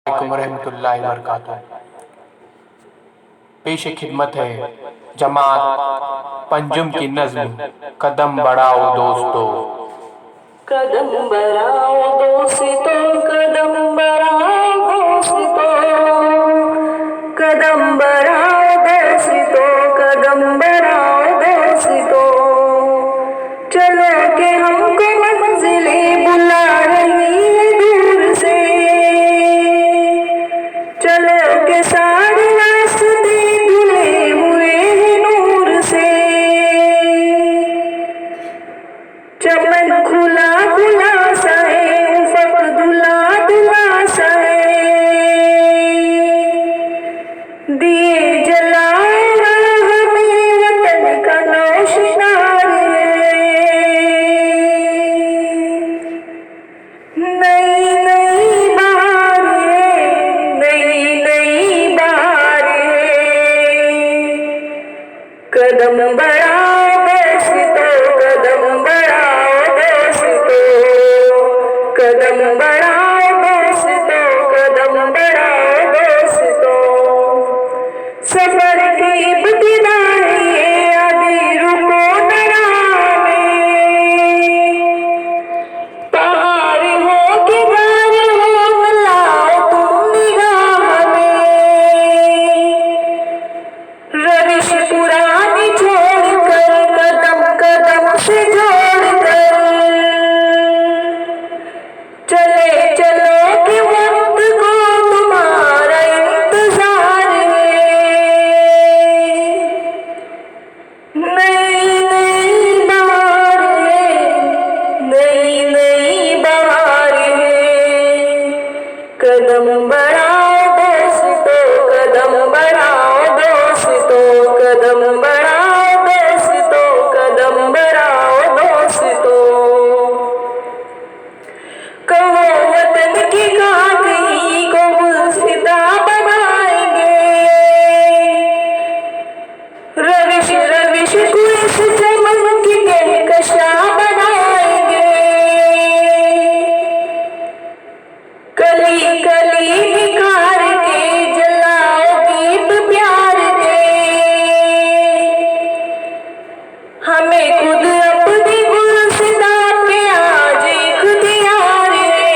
रहमतुल्लाहि व बरकातुहू। पेश खिदमत है जमात पंजुम की नज्म कदम बढ़ाओ दोस्तों। कदम बढ़ाओ दोस्तों, कदम बढ़ाओ दोस्तों, कदम बढ़ाओ दोस्तों, कदम बढ़ाओ दोस्तों। चलो के हमको मंजिलें बुला रही है दूर से, चलो के सारे रास्ते धुले हुए हैं नूर से। चमन खुला खुला सा है, उफक धुला धुला सा है, दिए जलाए हमें वतन का नौशनार है। नई नई बहार है, नई नई बहार है। कदम बढ़ाओ दोस्तों, कदम बढ़ाओ दोस्तों, कदम बढ़ाओ दोस्तों, कदम बढ़ाओ दोस्तों। सफर की इब्तिदा है ये, अभी रुको न राह में। पहाड़ हो कि गार हो, मिलाओ तुम निगाह में। रविश पुरानी छोड़कर, कदम कदम से जोड़कर, चले चलो कि वक्त को तुम्हारा इंतजार है। नई नई बहार है, नई नई बहार है। कदम बढ़ाओ दोस्तों, कदम बढ़ाओ दोस्तों, कदम बढ़ाओ दोस्तों, कदम बढ़ाओ दोस्तों। कहो वतन की खाक ही को गुलसिता बनाएंगे, रविश रविश को इस चमन की कहकशा बनाएंगे। कली कली निखार के जलाओ गीत प्यार के, हमें खुद अपनी गुलसिता पे आज इख्तियार है।